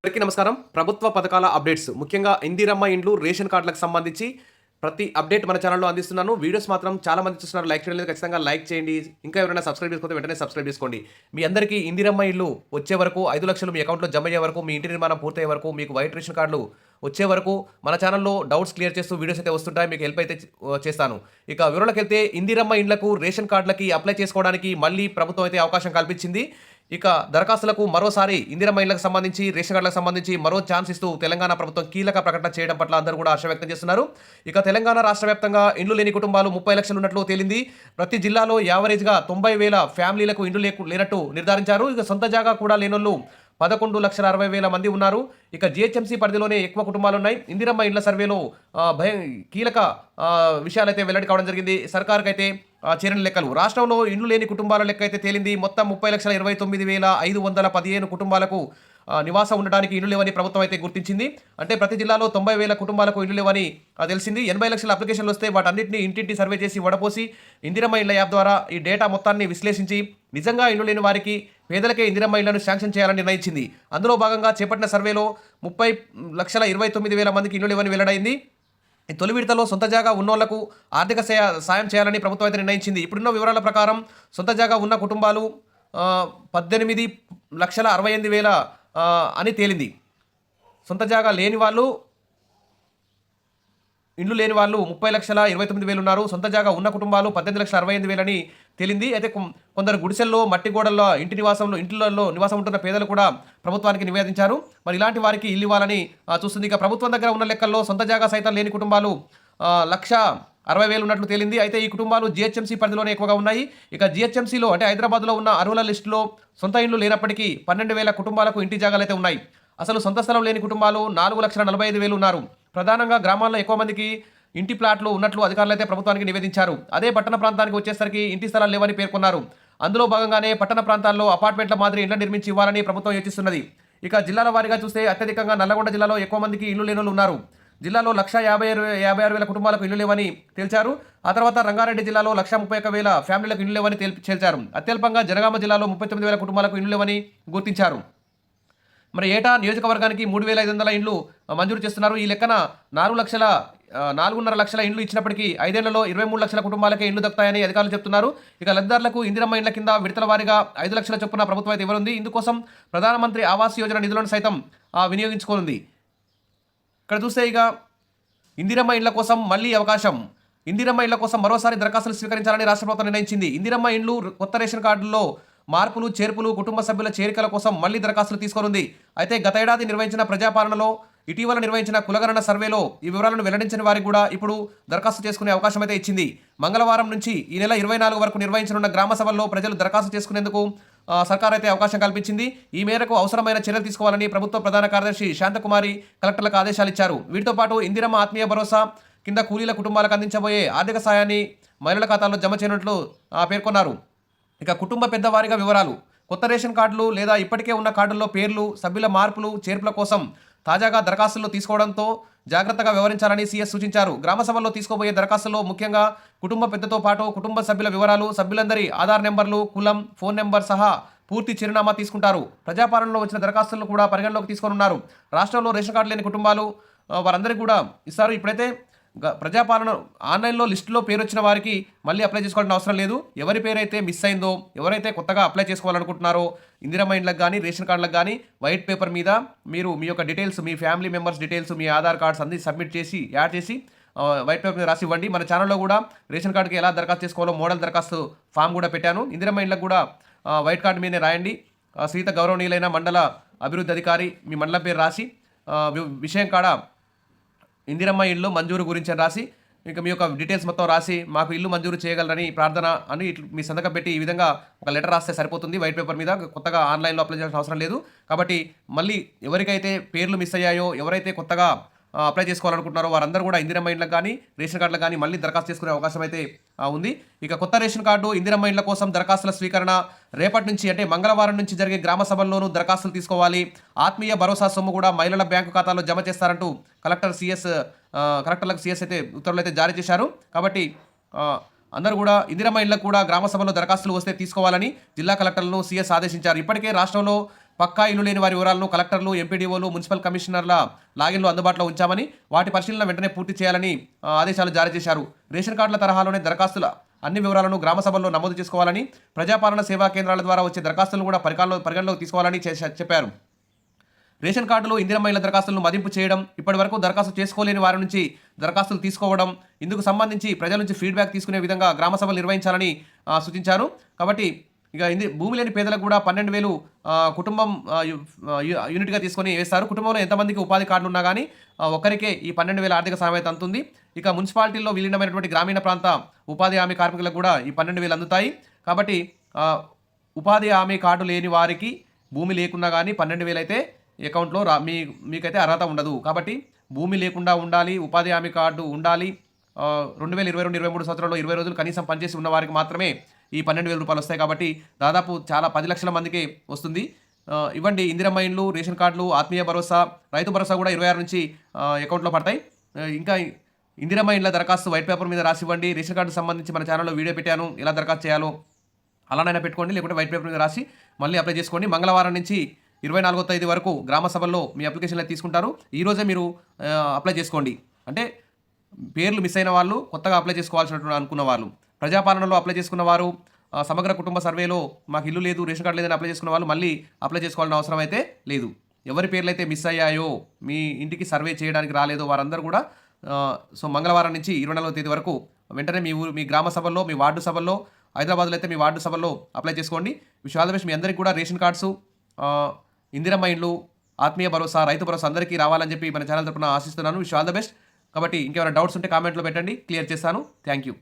అందరికీ నమస్కారం. ప్రభుత్వ పథకాల అప్డేట్స్ ముఖ్యంగా ఇందిరమ్మ ఇండ్లు రేషన్ కార్డులకు సంబంధించి ప్రతి అప్డేట్ మన ఛానల్లో అందిస్తున్నాను. వీడియోస్ మాత్రం చాలా మంది చూస్తున్నారు. లైక్ చేయడం లేదు, ఖచ్చితంగా లైక్ చేయండి. ఇంకా ఎవరైనా సబ్స్క్రైబ్ చేసుకోతే వెంటనే సబ్స్క్రైబ్ చేసుకోండి. మీ అందరికీ ఇందిరమ్మ ఇల్లు వచ్చే వరకు 5 లక్షలు మీ అకౌంట్లో జమ అయ్యే వరకు, మీ ఇంటి నిర్మాణం పూర్తయ్యే వరకు, మీకు వైట్ రేషన్ కార్డులు వచ్చే వరకు మన ఛానల్లో డౌట్స్ క్లియర్ చేస్తూ వీడియోస్ అయితే వస్తుంటాయి. మీకు హెల్ప్ అయితే చేస్తాను. ఇక వివరాలకు వెళ్తే ఇందిరమ్మ ఇండ్లకు రేషన్ కార్డులకి అప్లై చేసుకోవడానికి మళ్ళీ ప్రభుత్వం అయితే అవకాశం కల్పించింది. ఇక దరఖాస్తులకు మరోసారి ఇందిరమ్మ ఇళ్లకు సంబంధించి రేషన్ కార్డులకు సంబంధించి మరో ఛాన్స్ ఇస్తూ తెలంగాణ ప్రభుత్వం కీలక ప్రకటన చేయడం పట్ల అందరూ కూడా హర్షం వ్యక్తం చేస్తున్నారు. ఇక తెలంగాణ రాష్ట్ర వ్యాప్తంగా ఇండ్లు లేని కుటుంబాలు 30 లక్షలు ఉన్నట్లు తేలింది. ప్రతి జిల్లాలో యావరేజ్గా 90,000 ఫ్యామిలీలకు ఇండ్లు లేనట్టు నిర్ధారించారు. ఇక సొంత జాగా కూడా లేనోళ్ళు 11,60,000 మంది ఉన్నారు. ఇక జిహెచ్ఎంసీ పరిధిలోనే ఎక్కువ కుటుంబాలు ఉన్నాయి. ఇందిరమ్మ ఇండ్ల సర్వేలో కీలక విషయాలైతే వెల్లడి కావడం జరిగింది. సర్కార్కైతే చేరిన లెక్కలు రాష్ట్రంలో ఇండ్లు లేని కుటుంబాల లెక్క అయితే తేలింది. మొత్తం 30,29,515 కుటుంబాలకు నివాసం ఉండడానికి ఇండ్లు లేవని ప్రభుత్వం అయితే గుర్తించింది. అంటే ప్రతి జిల్లాలో 90,000 కుటుంబాలకు ఇండ్లు లేవని తెలిసింది. 80 లక్షల అప్లికేషన్లు వస్తే వాటన్నింటినీ ఇంటింటి సర్వే చేసి వడపోసి ఇందిరమ్మ ఇళ్ల యాప్ ద్వారా ఈ డేటా మొత్తాన్ని విశ్లేషించి నిజంగా ఇండ్లు లేని వారికి పేదలకే ఇందిరమ్మ ఇళ్లను శాంక్షన్ చేయాలని నిర్ణయించింది. అందులో భాగంగా చేపట్టిన సర్వేలో 30,29,000 మందికి ఇండ్లు లేవని వెల్లడైంది. తొలి విడతలో సొంత జాగా ఉన్నోళ్లకు ఆర్థిక సాయం చేయాలని ప్రభుత్వం అయితే నిర్ణయించింది. ఇప్పుడున్న వివరాల ప్రకారం సొంత జాగా ఉన్న కుటుంబాలు 18,68,000 అని తేలింది. సొంత జాగా లేని వాళ్ళు, ఇండ్లు లేని వాళ్ళు 30,29,000 ఉన్నారు. సొంత జాగా ఉన్న కుటుంబాలు 18,68,000 అని తేలింది. అయితే కొందరు గుడిసెల్లో, మట్టి గోడల్లో, ఇంటిలో నివాసం ఉంటున్న పేదలు కూడా ప్రభుత్వానికి నివేదించారు. మరి ఇలాంటి వారికి ఇల్లు ఇవ్వాలని చూస్తుంది. ఇక ప్రభుత్వం దగ్గర ఉన్న లెక్కల్లో సొంత జాగా సైతం లేని కుటుంబాలు 1,60,000 ఉన్నట్లు తేలింది. అయితే ఈ కుటుంబాలు జిహెచ్ఎంసీ పరిధిలోనే ఎక్కువగా ఉన్నాయి. ఇక జిహెచ్ఎంసీలో అంటే హైదరాబాద్లో ఉన్న అర్హుల లిస్టులో సొంత ఇండ్లు లేనప్పటికీ 12,000 కుటుంబాలకు ఇంటి జాగాలు అయితే ఉన్నాయి. అసలు సొంత స్థలం లేని కుటుంబాలు 4,45,000 ఉన్నారు. ప్రధానంగా గ్రామాల్లో ఎక్కువ మందికి ఇంటి ప్లాట్లు ఉన్నట్లు అధికారులు అయితే ప్రభుత్వానికి నివేదించారు. అదే పట్టణ ప్రాంతానికి వచ్చేసరికి ఇంటి స్థలాలు లేవని పేర్కొన్నారు. అందులో భాగంగానే పట్టణ ప్రాంతాల్లో అపార్ట్మెంట్ల మాదిరి ఇళ్ల నిర్మించి ఇవ్వాలని ప్రభుత్వం యోచిస్తున్నది. ఇక జిల్లాల వారీగా చూస్తే అత్యధికంగా నల్లగొండ జిల్లాలో ఎక్కువ మందికి ఇల్లు లేనోళ్ళు ఉన్నారు. జిల్లాలో 1,56,000 కుటుంబాలకు ఇల్లు లేవని తేల్చారు. ఆ తర్వాత రంగారెడ్డి జిల్లాలో 1,31,000 ఫ్యామిలీలకు ఇల్లు లేవని తేల్చారు. అత్యల్పంగా జనగామ జిల్లాలో 39,000 కుటుంబాలకు ఇల్లు లేవని గుర్తించారు. మరి ఏటా నియోజకవర్గానికి 3,500 ఇండ్లు మంజూరు చేస్తున్నారు. ఈ లెక్కన 4,5 లక్షల ఇండ్లు ఇచ్చినప్పటికీ 5 ఏళ్లలో 23 లక్షల కుటుంబాలకే ఇండ్లు దక్కుతాయని అధికారులు చెప్తున్నారు. ఇక లబ్ధిదారులకు ఇందిరమ్మ ఇండ్ల కింద విడతల వారీగా 5 లక్షల చొప్పున ప్రభుత్వం అయితే ఇవ్వనుంది. ఇందుకోసం ప్రధానమంత్రి ఆవాస్ యోజన నిధులను సైతం వినియోగించుకోనుంది. ఇక్కడ చూస్తే ఇక ఇందిరమ్మ ఇండ్ల కోసం మళ్ళీ అవకాశం. ఇందిరమ్మ ఇండ్ల కోసం మరోసారి దరఖాస్తులు స్వీకరించాలని రాష్ట్ర ప్రభుత్వం నిర్ణయించింది. ఇందిరమ్మ ఇండ్లు, కొత్త రేషన్ కార్డుల్లో మార్పులు, చేర్పులు, కుటుంబ సభ్యుల చేరికల కోసం మళ్లీ దరఖాస్తులు తీసుకోనుంది. అయితే గత ఏడాది నిర్వహించిన ప్రజాపాలనలో, ఇటీవల నిర్వహించిన కులగణన సర్వేలో ఈ వివరాలను వెల్లడించిన వారికి కూడా ఇప్పుడు దరఖాస్తు చేసుకునే అవకాశం అయితే ఇచ్చింది. మంగళవారం నుంచి ఈ నెల 24 వరకు నిర్వహించనున్న గ్రామ సభల్లో ప్రజలు దరఖాస్తు చేసుకునేందుకు సర్కార్ అయితే అవకాశం కల్పించింది. ఈ మేరకు అవసరమైన చర్యలు తీసుకోవాలని ప్రభుత్వ ప్రధాన కార్యదర్శి శాంతకుమారి కలెక్టర్లకు ఆదేశాలు ఇచ్చారు. వీటితో పాటు ఇందిరమ్మ ఆత్మీయ భరోసా కింద కూలీల కుటుంబాలకు అందించబోయే ఆర్థిక సాయాన్ని మహిళల ఖాతాల్లో జమ చేయనున్నట్లు పేర్కొన్నారు. ఇక కుటుంబ పెద్దవారిగా వివరాలు, కొత్త రేషన్ కార్డులు లేదా ఇప్పటికే ఉన్న కార్డుల్లో పేర్లు, సభ్యుల మార్పులు, చేర్పుల కోసం తాజాగా దరఖాస్తులు తీసుకోవడంతో జాగ్రత్తగా వ్యవహరించాలని సీఎస్ సూచించారు. గ్రామ సభల్లో తీసుకోబోయే దరఖాస్తుల్లో ముఖ్యంగా కుటుంబ పెద్దతో పాటు కుటుంబ సభ్యుల వివరాలు, సభ్యులందరి ఆధార్ నెంబర్లు, కులం, ఫోన్ నెంబర్ సహా పూర్తి చిరునామా తీసుకుంటారు. ప్రజాపాలనలో వచ్చిన దరఖాస్తులను కూడా పరిగణలోకి తీసుకోనున్నారు. రాష్ట్రంలో రేషన్ కార్డు లేని కుటుంబాలు వారందరికీ కూడా ఇస్తారు. ఇప్పుడైతే ప్రజాపాలన ఆన్లైన్లో లిస్టులో పేరు వచ్చిన వారికి మళ్ళీ అప్లై చేసుకోవాల్సిన అవసరం లేదు. ఎవరి పేరైతే మిస్ అయిందో, ఎవరైతే కొత్తగా అప్లై చేసుకోవాలనుకుంటున్నారో ఇందిరమ్మ ఇండ్లకు కానీ రేషన్ కార్డులకు కానీ వైట్ పేపర్ మీద మీరు మీ యొక్క డీటెయిల్స్, మీ ఫ్యామిలీ మెంబర్స్ డీటెయిల్స్, మీ ఆధార్ కార్డ్స్ అన్ని సబ్మిట్ చేసి యాడ్ చేసి వైట్ పేపర్ మీద రాసి ఇవ్వండి. మన ఛానల్లో కూడా రేషన్ కార్డుకి ఎలా దరఖాస్తు చేసుకోవాలో మోడల్ దరఖాస్తు ఫామ్ కూడా పెట్టాను. ఇందిరమ్మ ఇండ్లకు కూడా వైట్ కార్డు మీదనే రాయండి. శ్రీత గౌరవనీయులైన మండల అభివృద్ధి అధికారి మీ మండలం పేరు రాసి విషయం కాడ ఇందిరమ్మ ఇల్లు మంజూరు గురించి రాసి ఇంకా మీ యొక్క డీటెయిల్స్ మొత్తం రాసి మాకు ఇల్లు మంజూరు చేయగలరని ప్రార్థన అని మీ సంతకం పెట్టి ఈ విధంగా ఒక లెటర్ రాస్తే సరిపోతుంది. వైట్ పేపర్ మీద కొత్తగా ఆన్లైన్లో అప్లై చేయాల్సిన అవసరం లేదు. కాబట్టి మళ్ళీ ఎవరికైతే పేర్లు మిస్ అయ్యాయో, ఎవరైతే కొత్తగా అప్లై చేసుకోవాలనుకుంటున్నారో వారందరూ కూడా ఇందిరమ్మ ఇండ్లకు కానీ రేషన్ కార్డులకు కానీ మళ్ళీ దరఖాస్తు చేసుకునే అవకాశం అయితే ఉంది. ఇక కొత్త రేషన్ కార్డు, ఇందిరమ్మ ఇండ్ల కోసం దరఖాస్తుల స్వీకరణ రేపటి నుంచి అంటే మంగళవారం నుంచి జరిగే గ్రామ సభల్లోనూ దరఖాస్తులు తీసుకోవాలి. ఆత్మీయ భరోసా సొమ్ము కూడా మహిళల బ్యాంకు ఖాతాలో జమ చేస్తారంటూ కలెక్టర్లకు సీఎస్ అయితే ఉత్తర్వులు అయితే జారీ చేశారు. కాబట్టి అందరూ కూడా ఇందిరమ్మ ఇళ్లకు కూడా గ్రామ సభలో దరఖాస్తులు వస్తే తీసుకోవాలని జిల్లా కలెక్టర్లను సీఎస్ ఆదేశించారు. ఇప్పటికే రాష్ట్రంలో పక్కా ఇల్లు లేని వారి వివరాలను కలెక్టర్లు, ఎంపీడీఓలు, మున్సిపల్ కమిషనర్ల లాగిన్లో అందుబాటులో ఉంచామని, వాటి పరిశీలన వెంటనే పూర్తి చేయాలని ఆదేశాలు జారీ చేశారు. రేషన్ కార్డుల తరహాలోనే దరఖాస్తుల అన్ని వివరాలను గ్రామ సభల్లో నమోదు చేసుకోవాలని, ప్రజాపాలన సేవా కేంద్రాల ద్వారా వచ్చే దరఖాస్తులను కూడా పరిగణలోకి తీసుకోవాలని చెప్పారు. రేషన్ కార్డులో ఇందిరమ్మ ఇళ్ల దరఖాస్తులను మదింపు చేయడం, ఇప్పటివరకు దరఖాస్తు చేసుకోలేని వారి నుంచి దరఖాస్తులు తీసుకోవడం, ఇందుకు సంబంధించి ప్రజల నుంచి ఫీడ్బ్యాక్ తీసుకునే విధంగా గ్రామ సభలు నిర్వహించాలని సూచించారు. కాబట్టి ఇక భూమి లేని పేదలకు కూడా 12,000 కుటుంబం యూనిట్గా తీసుకొని వేస్తారు. కుటుంబంలో ఎంతమందికి ఉపాధి కార్డులు ఉన్నా కానీ ఒక్కరికే ఈ 12,000 ఆర్థిక సహాయం అందుతుంది. ఇక మున్సిపాలిటీల్లో విలీనమైనటువంటి గ్రామీణ ప్రాంత ఉపాధి హామీ కార్మికులకు కూడా ఈ 12,000 అందుతాయి. కాబట్టి ఉపాధి హామీ కార్డు లేని వారికి భూమి లేకున్నా కానీ 12,000 అయితే అకౌంట్లో మీకైతే అర్హత ఉండదు. కాబట్టి భూమి లేకుండా ఉండాలి, ఉపాధి హామీ కార్డు ఉండాలి. 2022-23 సంవత్సరంలో 20 రోజులు కనీసం పనిచేసి ఉన్న వారికి మాత్రమే ఈ 12,000 రూపాయలు వస్తాయి. కాబట్టి దాదాపు చాలా 10 లక్షల మందికి వస్తుంది. ఇవ్వండి ఇందిరమ్మ ఇండ్లు, రేషన్ కార్డులు, ఆత్మీయ భరోసా, రైతు భరోసా కూడా 26 నుంచి అకౌంట్లో పడతాయి. ఇంకా ఇందిరమ్మ ఇండ్ల దరఖాస్తు వైట్ పేపర్ మీద రాసి ఇవ్వండి. రేషన్ కార్డు సంబంధించి మన ఛానల్లో వీడియో పెట్టాను, ఎలా దరఖాస్తు చేయాలో అలానైనా పెట్టుకోండి, లేకుంటే వైట్ పేపర్ మీద రాసి మళ్ళీ అప్లై చేసుకోండి. మంగళవారం నుంచి 24వ తేదీ వరకు గ్రామ సభల్లో మీ అప్లికేషన్లు తీసుకుంటారు. ఈరోజే మీరు అప్లై చేసుకోండి. అంటే పేర్లు మిస్ అయిన వాళ్ళు, కొత్తగా అప్లై చేసుకోవాల్సినట్టు అనుకున్న వాళ్ళు, ప్రజాపాలనలో అప్లై చేసుకున్న వారు, సమగ్ర కుటుంబ సర్వేలో మాకు ఇల్లు లేదు, రేషన్ కార్డు లేదని అప్లై చేసుకున్న వాళ్ళు మళ్ళీ అప్లై చేసుకోవాల్సిన అవసరం అయితే లేదు. ఎవరి పేర్లు అయితే మిస్ అయ్యాయో, మీ ఇంటికి సర్వే చేయడానికి రాలేదో వారందరూ కూడా సో మంగళవారం నుంచి 24వ తేదీ వరకు వెంటనే మీ గ్రామ సభల్లో, మీ వార్డు సభల్లో, హైదరాబాద్లో అయితే మీ వార్డు సభల్లో అప్లై చేసుకోండి. Wish all the best. మీ అందరికీ కూడా రేషన్ కార్డ్స్, ఇందిరమ్మ ఇండ్లు, ఆత్మీయ భరోసా, రైతు భరోసా అందరికీ రావాలని చెప్పి మన ఛానల్ తరపున ఆశిస్తున్నాను. Wish all the best. కాబట్టి ఇంకేమైనా డౌట్స్ ఉంటే కామెంట్లో పెట్టండి, క్లియర్ చేస్తాను. Thank you.